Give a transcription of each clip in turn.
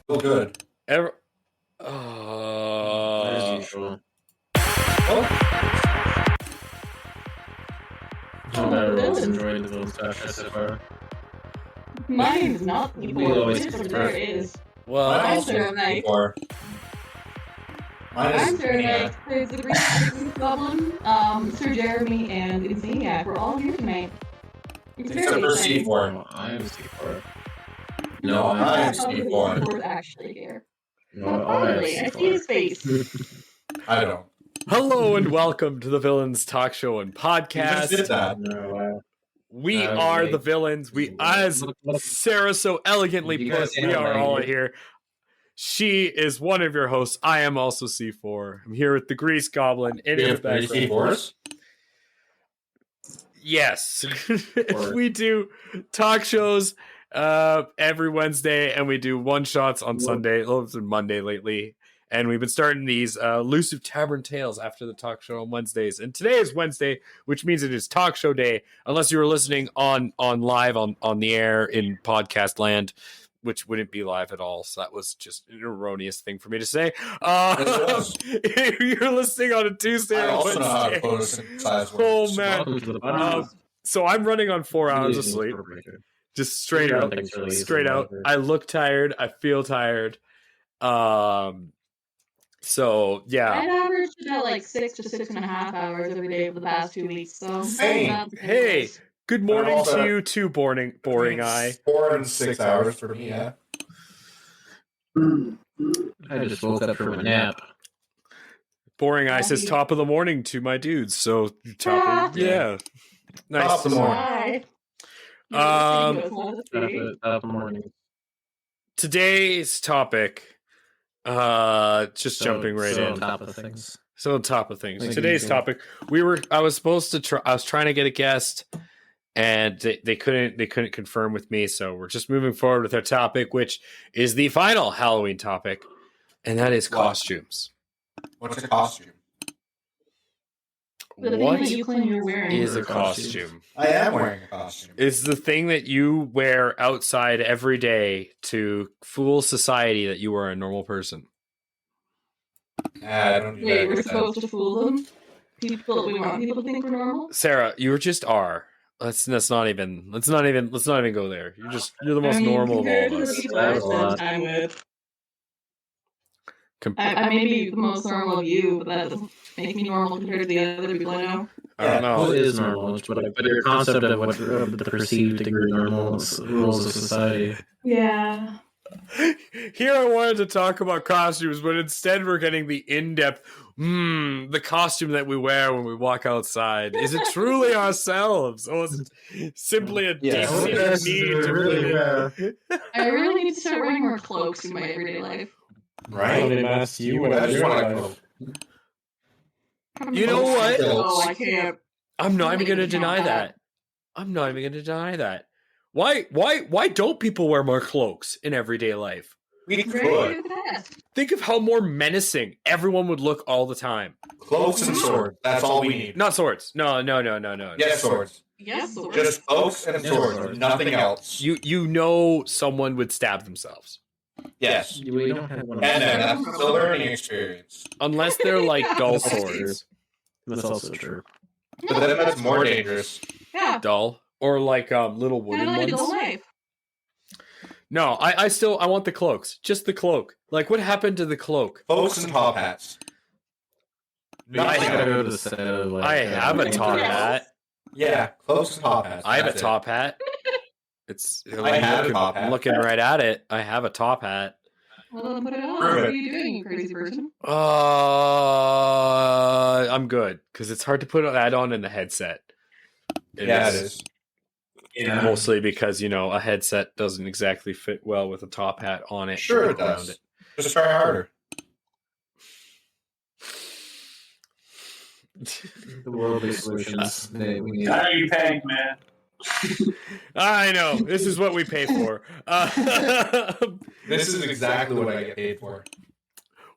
Oh, good. As usual. Everyone's enjoying the little stuff so far. Mine is not the We always but prefer. there is. Well, I'm Sara. Mine I'm is Sara. Insaniac. There's the Green Goblin, Sir Jeremy, and Insanieac. We're all here tonight. It's Except very for exciting. C4. I am C4. No, No, I am That's how the C4. C4 is actually here. No, Finally, I see his face. I don't. hello and welcome to the Villains Talk Show and You just did Podcast. that. No, We That are was the me. villains. We, as Sarah so elegantly You put, guys we are have all me. here. She is one of your hosts. I am also C4. I'm here with the Grease Goblin in We the have three background. C4s. Yes, we do talk shows every Wednesday, and we do one shots on Sunday. It's been Monday lately, and we've been starting these elusive tavern tales after the talk show on Wednesdays. And today is Wednesday, which means it is talk show day. Unless you were listening on live on the air in podcast land, which wouldn't be live at all. So that was just an erroneous thing for me to say. If you're listening on a Tuesday I or also know how to Wednesday. post synthesize Oh words. man. Welcome to the podcast. So I'm running on 4 hours of sleep. Just straight out. Straight out. I look tired. I feel tired. So yeah. I've averaged about like 6 to 6.5 hours every day for the past 2 weeks. So Same. not the Hey, worst. good morning also- to you too, boring eye. 4 and 6 hours for me, yeah. I just woke up from a nap. Boring eye says top of the morning to my dudes. So top of, yeah. Nice. Top of the morning. Hi. Up morning. Today's topic, just jumping right on in. top of things. So on top of things. Thank Today's you. topic, I was trying to get a guest, and they couldn't confirm with me, so we're just moving forward with our topic, which is the final Halloween topic, and that is What? costumes. What's a costume? The thing What that you claim you're wearing. is a Costume. costume? I am wearing a costume. It's the thing that you wear outside every day to fool society that you are a normal person. I don't do Wait, that. we're supposed to fool them? We want people to think we're normal? Sarah, you just are. Let's not even go there. You're the most normal of all of us. People I spend time with. I may be the most normal of you, but that doesn't make me normal compared to the other people I know. I don't Who know. is normal? But your concept of what the perceived degree normal rules of society. Yeah. Here I wanted to talk about costumes, but instead we're getting the in-depth, the costume that we wear when we walk outside. Is it truly ourselves? Or is it simply a Yes. deep-seated need to really... I really need to start wearing more cloaks in my everyday life. Right? I just want to go. You know what? Oh, I can't. I'm not even going to deny that. Why don't people wear more cloaks in everyday life? We Ready could. to do that. Think of how more menacing everyone would look all the time. Cloaks and swords. That's all we need. Not swords. No. Yes, swords. Yes, sword. Just cloaks and swords. Nothing else. You know someone would stab themselves. Yes. We don't have one. And then that's the learning experience. Unless they're like dull swords. That's also true. But then that's more dangerous. Yeah. Dull. Or like little Kind wooden of like a ones. life. No, I want the cloaks. Just the cloak. Like, what happened to the cloak? Cloaks and top hats. Nothing else. I have a top hat. Yeah, cloaks and top hats. I have a That's it. top hat. It's. I have a top hat. I'm looking right at it. I have a top hat. Well, then put it on. Prove What it. are you doing, you crazy person? I'm good because it's hard to put that on in the headset. It is. Yeah. Mostly because a headset doesn't exactly fit well with a top hat on it. Sure and it around does. Just try harder. The worldly solutions that we need. How are you paying, man? I know. This is what we pay for. This is exactly what I get paid for.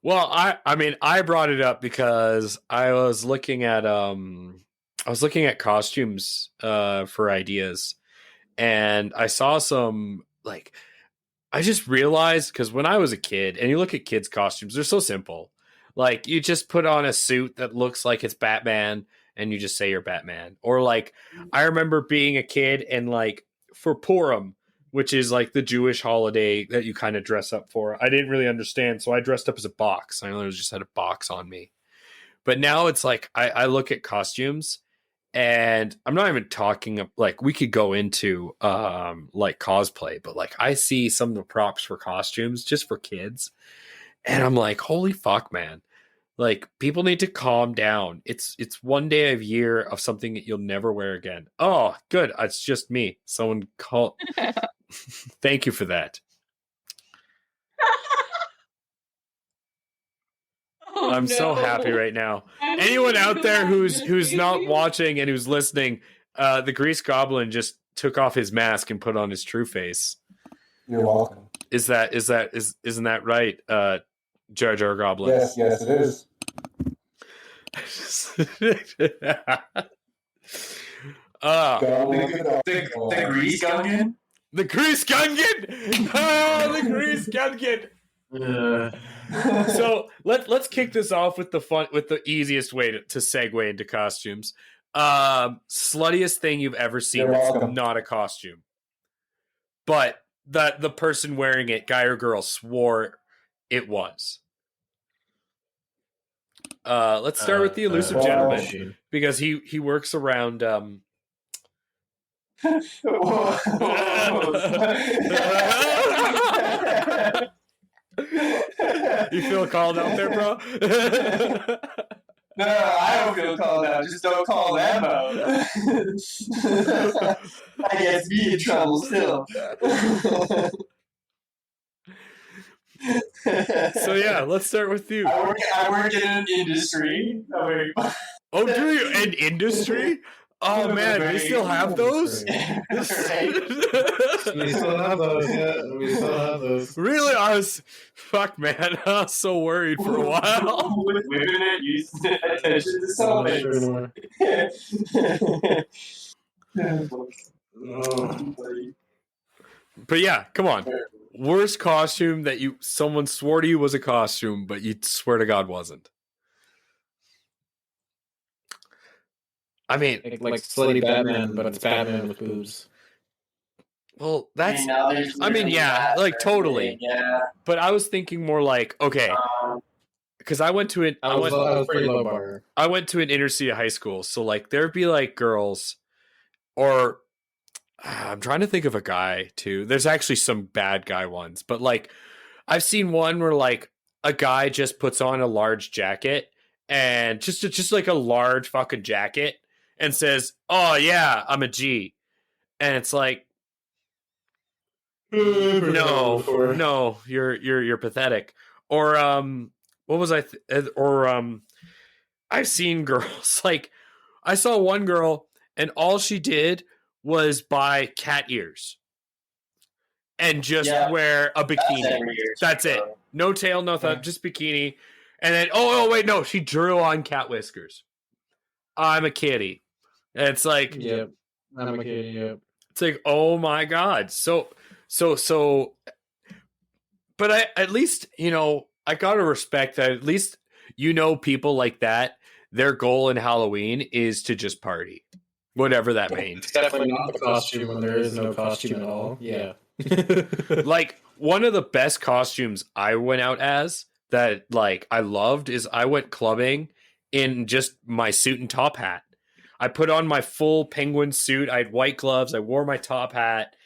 Well, I brought it up because I was looking at costumes for ideas, and I saw some like I just realized, because when I was a kid, and you look at kids' costumes, they're so simple. Like, you just put on a suit that looks like it's Batman, and you just say you're Batman. Or, like, I remember being a kid, and, like, for Purim, which is, like, the Jewish holiday that you kind of dress up for, I didn't really understand, so I dressed up as a box. I literally just had a box on me. But now it's like, I look at costumes, and I'm not even talking like we could go into like cosplay, but like I see some of the props for costumes just for kids, and I'm like, holy fuck, man. Like, people need to calm down. It's one day of year of something that you'll never wear again. Oh, good. It's just me. Someone call. Thank you for that. Oh, I'm so happy right now. Anyone out there who's not watching and who's listening, the Grease Goblin just took off his mask and put on his true face. You're welcome. Isn't that right, Jar Jar Goblin? Yes, it is. The Grease Gungan? The Grease Gungan! Oh, the Grease Gungan! So let's kick this off with the easiest way to segue into costumes. Sluttiest thing you've ever seen You're that's welcome. not a costume, but the person wearing it, guy or girl, swore it was. Let's start with the elusive gentleman, because he works around. You feel called out there, bro? No, I don't feel called out. Just don't call them out. I guess me in trouble still. So yeah, let's start with you. I work in an industry. Oh, do you? An industry? Oh man, they still have those? We still have those. Yeah, we still have those. Really? Fuck, man. I was so worried for a while. Women that use attention to something. But yeah, come on. Worst costume that someone swore to you was a costume, but you swear to God wasn't. I mean, like slutty Batman, but it's Batman with boobs. Well, that's. I mean, yeah, like totally. Yeah. But I was thinking more like, okay, because I went to an. I was pretty low bar. I went to an inner city high school, so like there'd be like girls, or I'm trying to think of a guy too. There's actually some bad guy ones, but like I've seen one where like a guy just puts on a large jacket and just like a large fucking jacket and says, "Oh yeah, I'm a G," and it's like, no, you're pathetic. Or what was I've seen girls like I saw one girl and all she did was buy cat ears and just wear a bikini. That's it. No tail, no thumb, just bikini. And then wait, no, she drew on cat whiskers. I'm a kitty. And it's like, yep, I'm a kitty. Yep. It's like, oh my God. So but at least, I gotta respect that at least people like that, their goal in Halloween is to just party. Whatever that means. It's definitely not the costume when there is no costume at all. Yeah. Like, one of the best costumes I went out as that like I loved is I went clubbing in just my suit and top hat. I put on my full penguin suit. I had white gloves. I wore my top hat,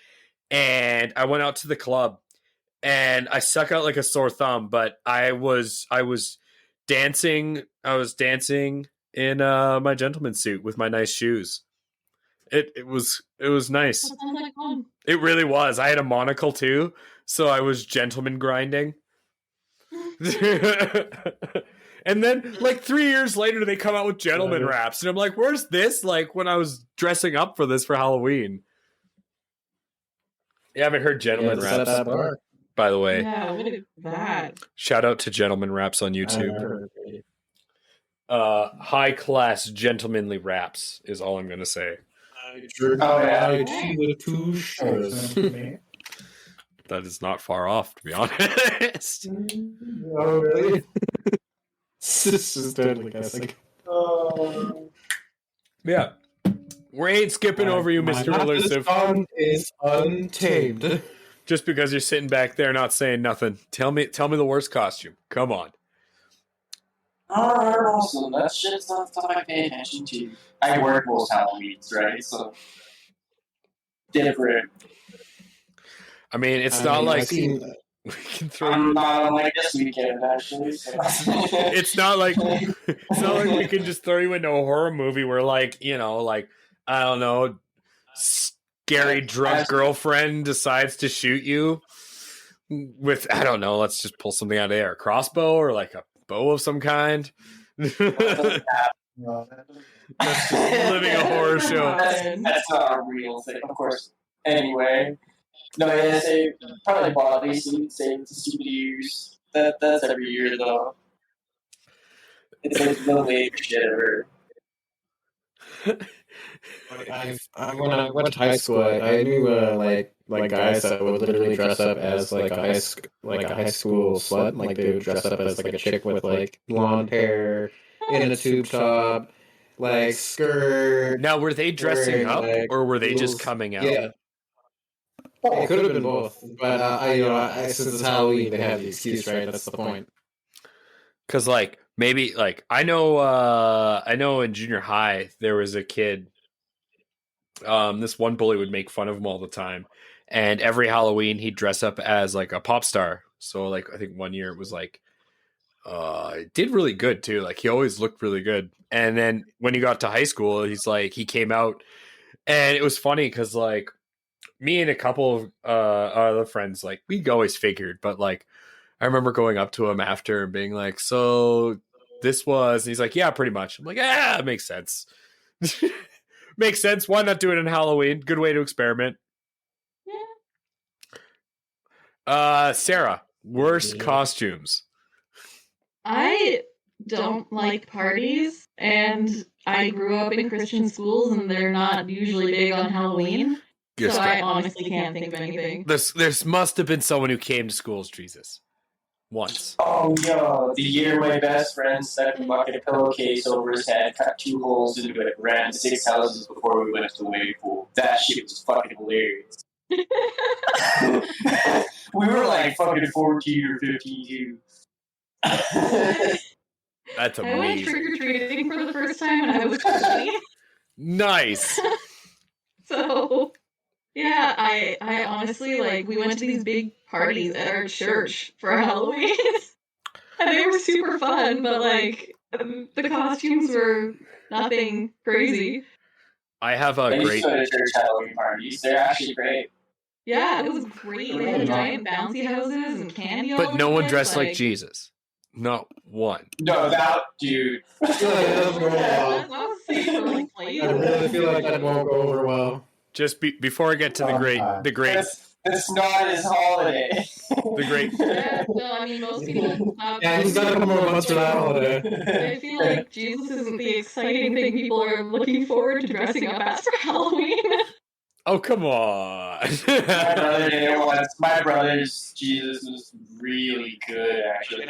and I went out to the club, and I stuck out like a sore thumb. But I was dancing. I was dancing in my gentleman suit with my nice shoes. It was nice. That sounds like fun. It really was. I had a monocle too, so I was gentleman grinding. And then, like 3 years later, they come out with gentleman raps, and I'm like, "Where's this?" Like when I was dressing up for this for Halloween. You haven't heard gentleman raps, by the way. Yeah, what is that? Shout out to gentleman raps on YouTube. High class gentlemanly raps is all I'm gonna say. I with two shirts. That is not far off, to be honest. Oh, really? This is totally guessing. Yeah. We ain't skipping over you, Mr. Elusive. Song is untamed. Just because you're sitting back there not saying nothing. Tell me the worst costume. Come on. Also, that's just stuff I pay attention to. I work most Halloweens, right? So different. I mean, it's not like we can throw. I'm not on like this weekend actually. So. It's not like we can just throw you into a horror movie where, like, you know, like, I don't know, scary drunk girlfriend decides to shoot you with, I don't know, let's just pull something out of there, a crossbow or like a bow of some kind. That's just living a horror show. That's not a real thing, of course. Anyway, no, yeah, say probably body suit, same to stupid ears. That's every year though. It's like the latest shit ever. When I went to high school, I knew like guys that would literally dress up as like a high school slut. Like they would dress up as like a chick with like blonde hair in a tube top, like skirt. Now, were they dressing up or were they just coming out? Yeah. It could have been both, but since it's Halloween, they have the excuse, right? That's the point. Because, like, maybe, like, I know in junior high there was a kid. This one bully would make fun of him all the time, and every Halloween he'd dress up as like a pop star. So, like, I think one year it was like, it did really good too. Like, he always looked really good. And then when he got to high school, he came out, and it was funny because, like, me and a couple of other friends, like, we always figured, but, like, I remember going up to him after and being like, so this was, and he's like, yeah, pretty much. I'm like, it makes sense. Makes sense. Why not do it in Halloween? Good way to experiment. Yeah. Sarah, worst costumes. I don't like parties, and I grew up in Christian schools, and they're not usually big on Halloween. So I honestly can't think of anything. There must have been someone who came to school as Jesus. Once. Oh, yo, the year my best friend stuck a bucket pillowcase over his head, cut 2 holes into it, ran 6 houses before we went to the wave pool. That shit was fucking hilarious. We were like fucking 14 or 15 too. That's amazing. I went trick-or-treating for the first time when I was 20. Nice. So, yeah, I honestly, like, we went to these big parties at our church for Halloween. And they were super fun, but, like, the costumes were nothing crazy. I have a I used great... to go to church Halloween parties. They're actually great. Yeah, it was great. They had giant bouncy houses and candy all over. But no one dressed like Jesus. Not one. No, that dude. That was super like I really feel like that won't go over well. Just before I get to the great. That's not his holiday. The great. Yeah, no, I mean, most people. Yeah, he's got a couple more months for that holiday. I feel like Jesus isn't the exciting thing people are looking forward to dressing up as for Halloween. Oh, come on. My brother's Jesus was really good, actually.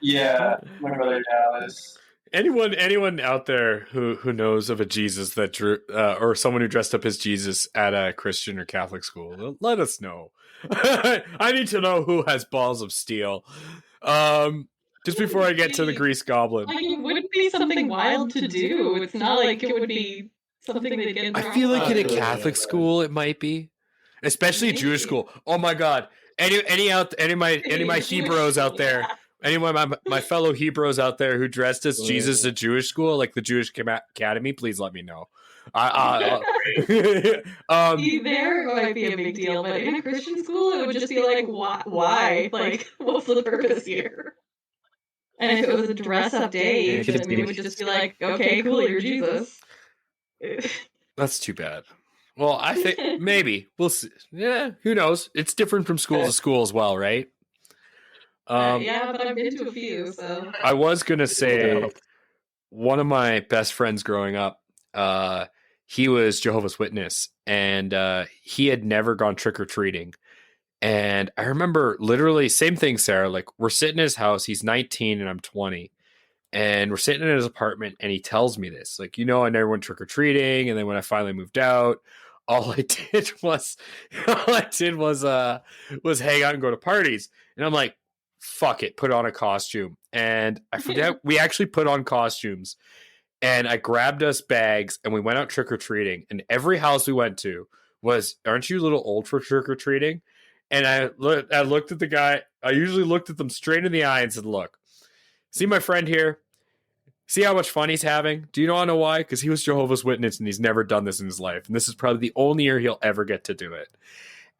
Yeah, my brother Dallas. Anyone out there who knows of a Jesus that drew, or someone who dressed up as Jesus at a Christian or Catholic school, let us know. I need to know who has balls of steel. Just before I get to the Grease Goblin. Like, it wouldn't be something wild to do. It's not like it would be something they'd get. I feel like in a Catholic school it might be, especially a Jewish school. Oh my God! Any of my Hebrews out there. Anyone, my fellow Hebrews out there who dressed as Jesus at Jewish school, like the Jewish Academy, please let me know. There might be a big deal, but in a Christian school, it would just be like, why? Like, what's the purpose here? And if it was a dress-up day, then we would just be like, okay, cool, you're Jesus. That's too bad. Well, I think maybe we'll see. Yeah, who knows? It's different from school to school as well, right? Yeah, but I've been to a few, so. I was going to say one of my best friends growing up, he was Jehovah's Witness, and he had never gone trick-or-treating. And I remember literally same thing, Sarah. Like we're sitting in his house. He's 19 and I'm 20. And we're sitting in his apartment and he tells me this. Like, I never went trick-or-treating. And then when I finally moved out, all I did was hang out and go to parties. And I'm like, fuck it, put on a costume. And I forget, we actually put on costumes. And I grabbed us bags and we went out trick-or-treating. And every house we went to was, aren't you a little old for trick-or-treating? And I looked at the guy. I usually looked at them straight in the eye and said, look, see my friend here? See how much fun he's having? Do you want to know why? Because he was Jehovah's Witness and he's never done this in his life. And this is probably the only year he'll ever get to do it.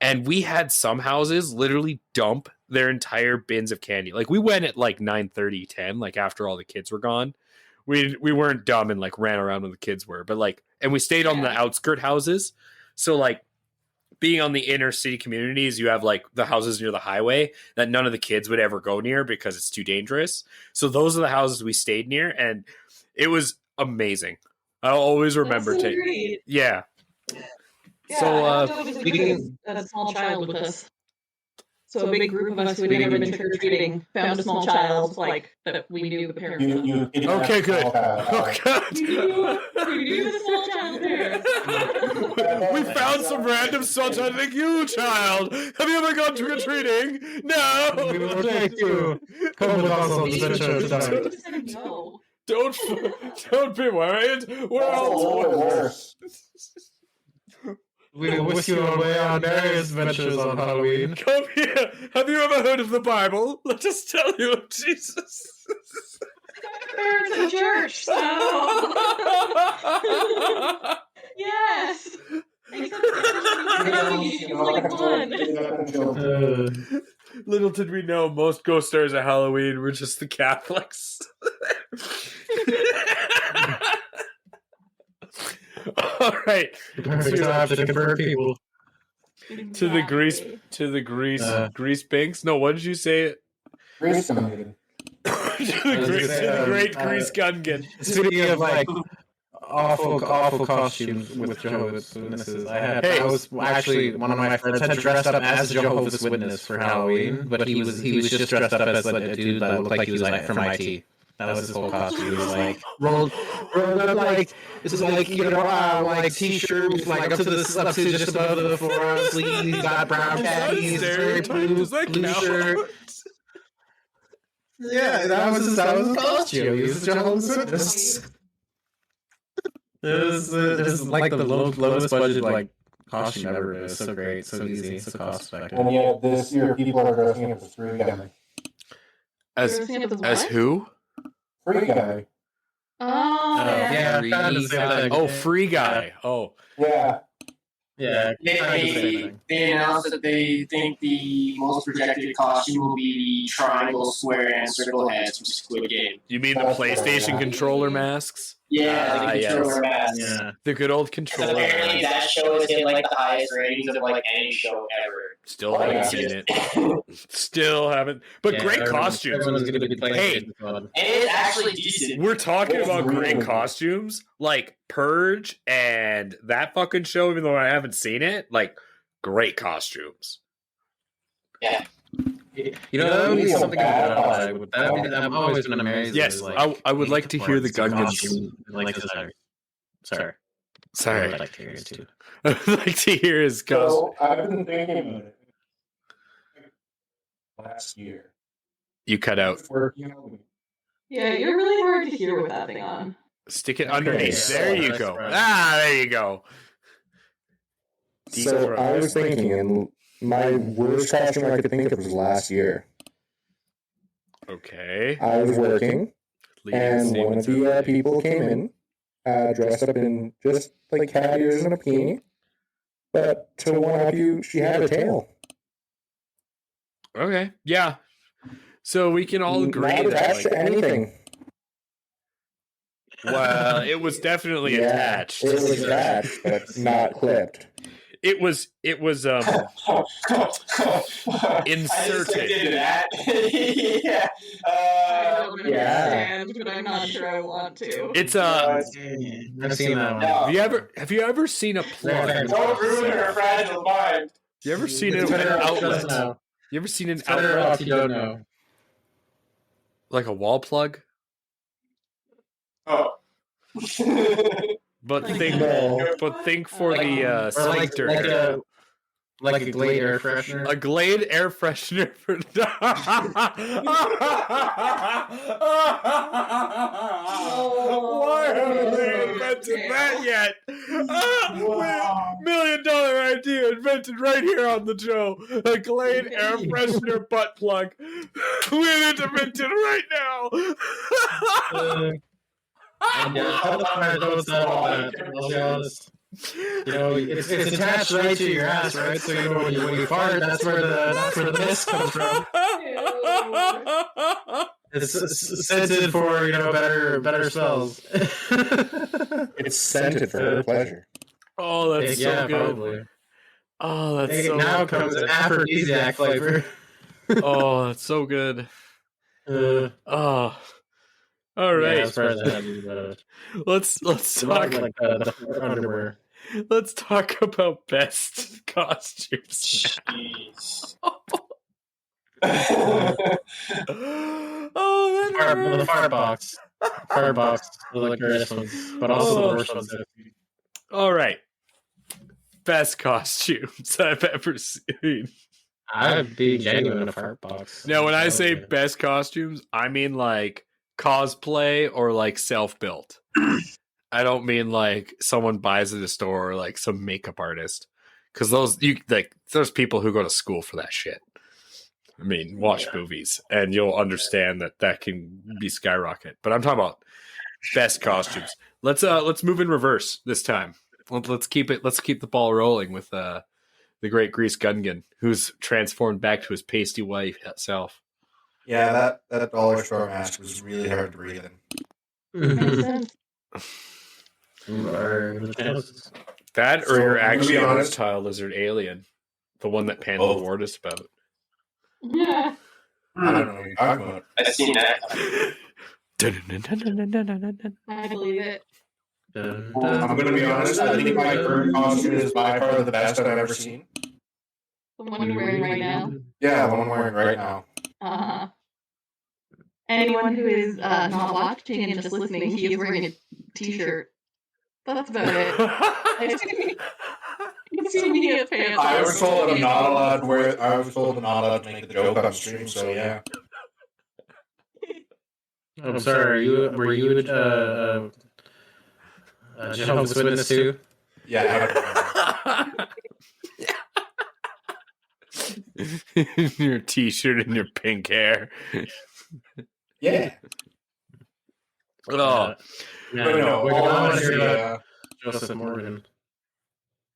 And we had some houses literally dump their entire bins of candy. Like we went at like 9:30, 10, like after all the kids were gone. We weren't dumb and like ran around when the kids were. But like, and we stayed on the outskirt houses. So like, being on the inner city communities, you have like the houses near the highway that none of the kids would ever go near because it's too dangerous. So those are the houses we stayed near, and it was amazing. I'll always remember. That's so great. Yeah. Yeah, So, I have to go visit a small child with us. So a big group of us who had never been trick-or-treating found a small child, like, that we knew the parents of. Okay, good. Oh, God. We knew the small child parents. We found some random small child. Like, you, child. Have you ever gone trick-or-treating? No. We will take you. Come with us on the adventure tonight. We just said no. Don't be worried. We're all We wish you away on various adventures on Halloween. Come here. Have you ever heard of the Bible? Let us tell you of Jesus. Parents in church, so. Yes. Except it's like fun. Little did we know, most ghost stories at Halloween were just the Catholics. All right. To convert people. To the grease banks. No, what did you say? Grease gun. to the great grease gungan. Speaking of like awful costumes with Jehovah's Witnesses, I was actually one of my friends had dressed up as a Jehovah's Witness for Halloween, but he was just dressed up as like a dude that looked like he was like from IT. That was his whole costume. He was like rolled up like this is like like t-shirt with like up to just above the forearm sleeve. He's got brown khakis, very blue shirt. Yeah, that was his costume. He was a Jehovah's Witness. It was like the lowest budget like costume ever. It was so great, so easy, so cost effective. And yet this year people are dressing up as Free Guy. As who? Free Guy. Oh, yeah. Free Guy. Oh. Yeah. Yeah. They announced that they think the most projected costume will be the triangle, square, and circle heads from Squid Game. You mean the PlayStation controller masks? Yeah, the controller masks. Yeah. The good old controller masks. Apparently that show is getting like the highest ratings of like any show ever. Still haven't seen it. Still haven't. But great costumes. Hey, and it's actually decent. We're talking about great costumes, like Purge and that fucking show, even though I haven't seen it. Like, great costumes. Yeah. That would be something I'm always been amazed. Yes, I would like to hear the Gungans. Sorry. I'd like to hear it too. I would like to hear his costume. So I've been thinking about it. Last year. You cut out. Yeah, you're really hard to hear with that thing on. Stick it underneath. There you go. There you go. So I was thinking, and my worst costume I could think of was last year. Okay. I was working, and one of the people came in, dressed up in just like cat ears and a bikini. But to one of you, she had a tail. Okay. Yeah. So we can all agree Not attached to anything. Well, it was definitely attached. It was attached, but not clipped. It was inserted. Yeah. I don't understand, but I'm not sure I want to. It's I've seen that one. Have you ever seen a plug? Don't ruin her fragile mind. You ever seen It's an better off outlet? just now. You ever seen an It's better outlet off you don't know. like a wall plug? Oh. But Like think, No. but think for Like- the Or sphincter area. like a Glade air freshener. A Glade air freshener for. Why haven't they invented that yet? Wow. $1 million idea invented right here on the show. A Glade air freshener butt plug. We invented right now. Yeah, all the fire goes not all that. I'll be honest. You know, it's attached right to your ass, right? So you know when you fart, that's where the piss comes from. It's scented for better smells. It's scented for her pleasure. Oh, that's so good. Probably. Oh, that's It so now good. comes an aphrodisiac flavor. Oh, that's so good. Oh, All right. Yeah, as far as that, Let's talk. like the underwear. Let's talk about best costumes. Jeez. Oh, that The firebox. Firebox are the greatest ones, but also the worst ones. All right. Best costumes I've ever seen. I'd be genuine in a firebox. Now, when I say best costumes, I mean like cosplay or like self-built. I don't mean like someone buys at a store or like some makeup artist, because there's people who go to school for that shit. I mean, watch movies and you'll understand that can be skyrocket. But I'm talking about best costumes. Let's move in reverse this time. Let's keep the ball rolling with the great Grease Gungan, who's transformed back to his pasty white self. Yeah, that dollar store mask was really hard to breathe in. Makes sense. That, or So, you're I'm gonna actually be a honest. reptile lizard alien, the one that Panda Both. warned us about. Yeah. I don't know what you're talking about. I've seen that. I believe it. I'm going to be honest. I think my current costume is by far the best I've ever seen. The one you're wearing right now. Yeah, the one I'm wearing right now. Anyone who is not watching and just listening, he is wearing a t-shirt. That's about it. You see me as pants. I was told I'm not allowed to wear. I was told I'm not allowed to make the joke on stream. So yeah. I'm sorry. Were you Jehovah's Witness too? Yeah. Your t-shirt and your pink hair. Yeah. Oh, No, We're all gonna honesty, Joseph Morgan.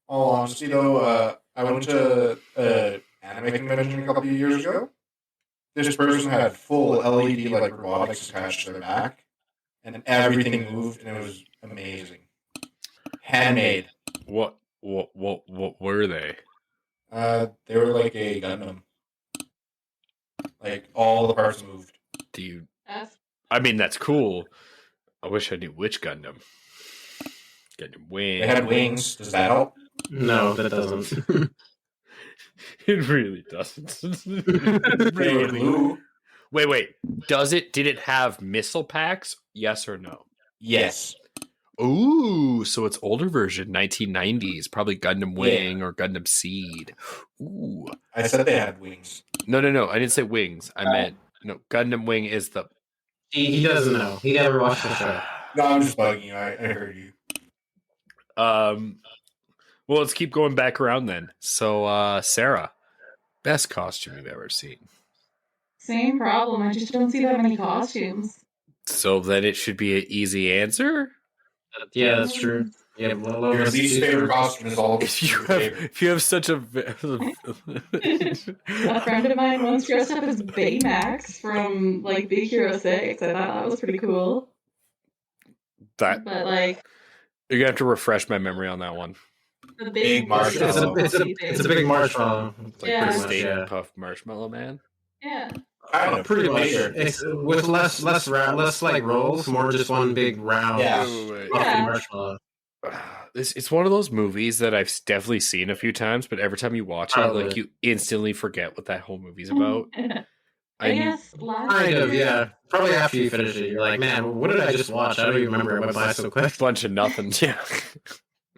all honesty though, I went to an anime convention a couple of years ago. This person had full LED like robotics attached to their back, and everything moved, and it was amazing. Handmade. what were they? They were like a Gundam. Like all the parts moved. I mean, that's cool. I wish I knew which Gundam. Gundam Wing. They had wings. Does that help? No, that doesn't. It really doesn't. They were blue. Wait. Does it? Did it have missile packs? Yes or no? Yes. Ooh, so it's older version, 1990s, probably Gundam Wing or Gundam Seed. Ooh. I said they had wings. No. I didn't say wings. I meant Gundam Wing is the. He doesn't know. He never watched the show. No, I'm just bugging you. I heard you. Well, let's keep going back around then. So, Sarah, best costume you've ever seen. Same problem. I just don't see that many costumes. So then it should be an easy answer. Yeah, that's true. Yeah, Your least favorite costume is all If you have such a A friend of mine once dressed up as Baymax from like Big Hero 6. I thought that was pretty cool. that But like you're gonna have to refresh my memory on that one. the Big marshmallow. It's a big marshmallow. Like Yeah. the Pretty much, Stay yeah. Puft Marshmallow Man. Yeah. Pretty much. It's with less like rolls, more just one big round Yeah. fluffy Yeah. marshmallow. It's one of those movies that I've definitely seen a few times, but every time you watch it, like you instantly forget what that whole movie's about. I guess last Kind of, year, yeah. Probably after you finish it, you're like, man, what did I just watch? I don't even remember. It went by so quick. Bunch of nothing. Yeah.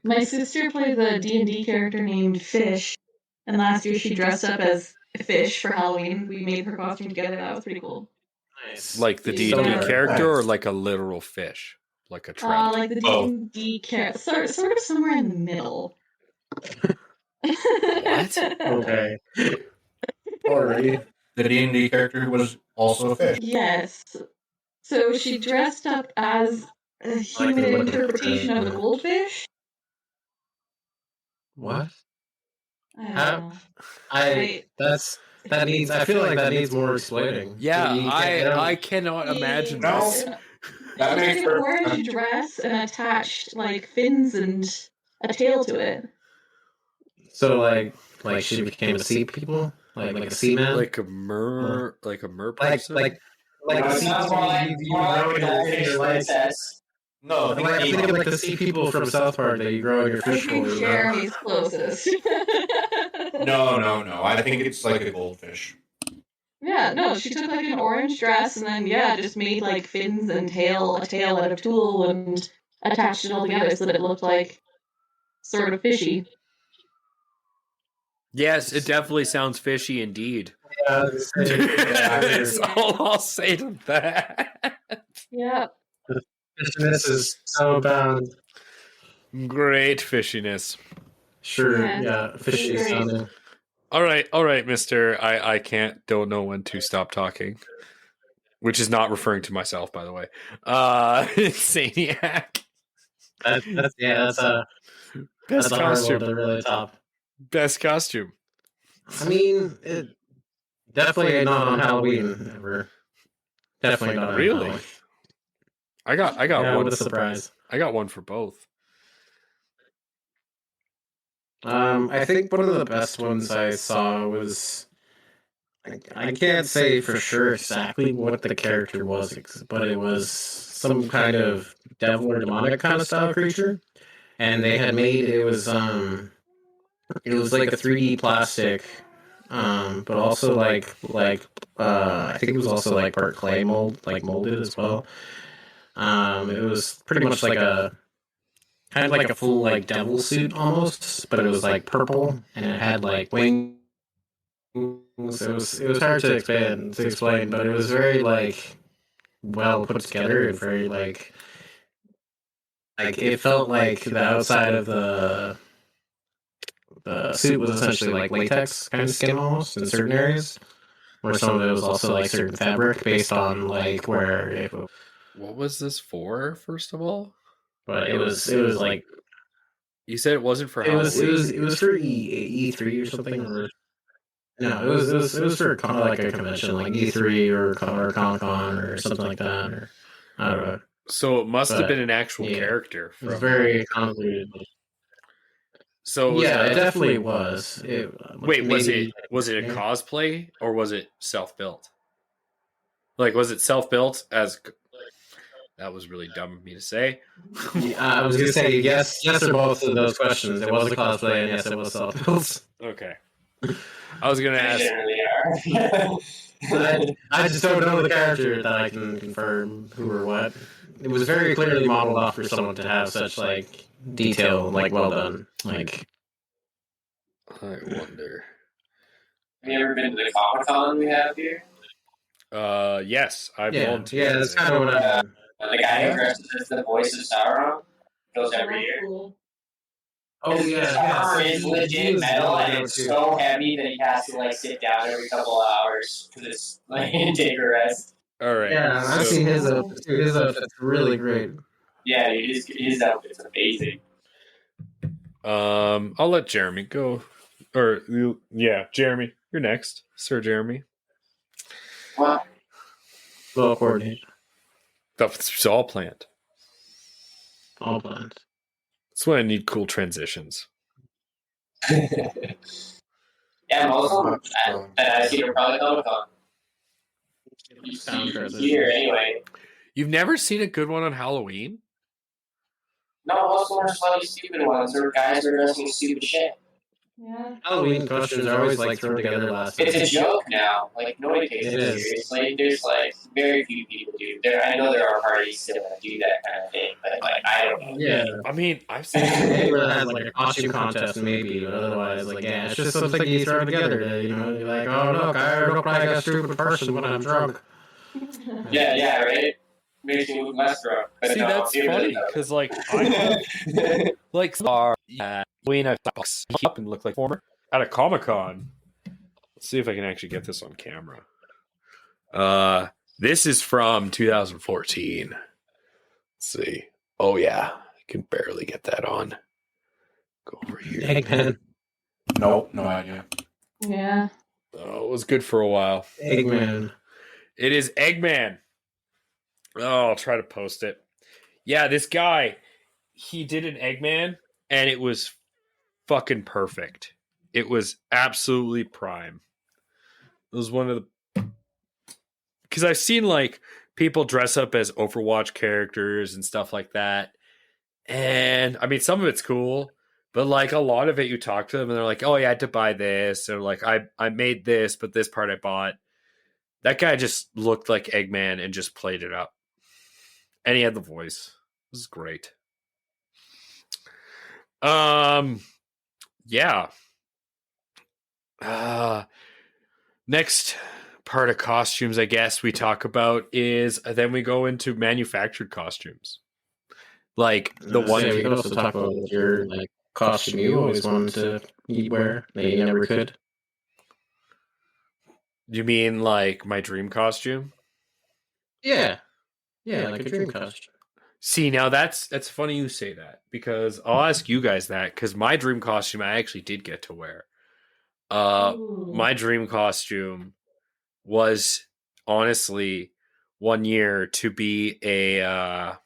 my sister plays a D&D character named Fish, and last year she dressed up as a fish for Halloween. We made her costume together. That was pretty cool. Nice. Like the Yeah. D&D character, or like a literal fish, like a trout. Like the D&D character, sort of somewhere in the middle. What? Okay. Already. The D&D character who was also a fish. Yes. So she dressed up as a human interpretation of a goldfish. What? I don't know. That needs. I feel like that needs more explaining. Yeah, You I cannot imagine No. this. That She makes took an perfect orange dress and attached like fins and a tail to it. So like she became a sea people, like a seaman, Like a mer person. like It sea sounds people more like you grow in your life. princess. No, Like, I'm thinking like the sea people from South Park that you grow in your I fish think bowl. Jeremy's closest. no. I think it's like a goldfish. Yeah, no, she took like an orange dress and then just made like fins and a tail out of tulle and attached it all together so that it looked like sort of fishy. Yes, it definitely sounds fishy indeed. Yeah, That's all I'll say to that. Yeah. fishiness is so bound. Great fishiness. Sure, Yes. yeah, fishy Great. sounding. All right, mister. I don't know when to stop talking. Which is not referring to myself, by the way. Insaniac. That's Best a hard one costume. to really top. Best costume. I mean, it definitely not on Halloween ever. Definitely not on Really? Halloween. I got Yeah, one. what a surprise. I got one for both. I think one of the best ones I saw was I can't say for sure exactly what the character was, but it was some kind of devil or demonic kind of style creature, and they had made it was like a 3D plastic, but also I think it was also like part clay molded as well. It was pretty much like a kind of like a full like devil suit almost, but it was like purple and it had like wings. It was hard to explain, but it was very like well put together and very like it felt like the outside of the suit was essentially like latex kind of skin almost in certain areas, where some of it was also like certain fabric based on like where it. What was this for? First of all, But it was like you said it wasn't for it Halloween. was for E3 or something. Or, no, it was for like a convention like E3 or Comic Con or something like that. Or I don't know. So it must have But, been an actual yeah, character. It was very convoluted. So was it definitely was. Wait, was it a cosplay or was it self-built? Like, was it self-built as? That was really dumb of me to say. I was gonna say yes or both of those questions. It was a cosplay, and yes, it was self-built. Okay. I was gonna They ask. generally are. I just don't know the character that I can confirm who or what. It was very clearly modeled off for someone to have such like detail, like well done. Like, I wonder. Have you ever been to the Comic Con we have here? Yes, I've volunteered. Yeah, that's kind of what I. The guy who dresses as the voice of Sara goes every year. Cool. Oh His armor is He legit was metal, really and good, it's too. so heavy that he has to like sit down every couple of hours because it's like take a rest. All right. Yeah, I've seen his outfit too. His outfit's really great. Yeah, dude, his outfit's amazing. I'll let Jeremy go. Or Jeremy, you're next, Sir Jeremy. Well, Well coordinated. That's all planned. All planned. That's when I need cool transitions. yeah, most of them that I've seen are probably Comic Con. You see here anyway. You've never seen a good one on Halloween? No, most of them are slightly stupid ones, or guys are dressing stupid shit. Yeah. Halloween costumes are always like thrown together last It's a minute. joke now. Like nobody takes It it is. seriously. There's like very few people do. I know there are parties still that do that kind of thing, but like I don't know. Yeah. I mean, I've seen Maybe that has like a costume contest, maybe, but otherwise, like, yeah, it's just something you throw together to, you know, you're like, oh, look, I look like a stupid person when I'm drunk. Yeah, right. Makes me look less drunk. But see no, that's it funny really because like I have like our Halloween I box up and look like former at a Comic-Con. Let's see if I can actually get this on camera. This is from 2014. Let's see. Oh yeah, I can barely get that on. Go over here. Eggman. Nope, no idea. Yeah. Oh, it was good for a while. Eggman. It is Eggman. Oh, I'll try to post it. Yeah, this guy, he did an Eggman, and it was fucking perfect. It was absolutely prime. It was one of the... Because I've seen, like, people dress up as Overwatch characters and stuff like that. And, I mean, some of it's cool, but, like, a lot of it, you talk to them, and they're like, oh, yeah, I had to buy this. Or, like, I made this, but this part I bought. That guy just looked like Eggman and just played it up. And he had the voice. This is great. Yeah. Next part of costumes, I guess we talk about is then we go into manufactured costumes. Like the one. We could also talk about your like costume you always wanted to wear that you never could. You mean like my dream costume? Yeah, like a dream costume. See, now that's funny you say that because I'll ask you guys that because my dream costume I actually did get to wear. My dream costume was honestly one year to be a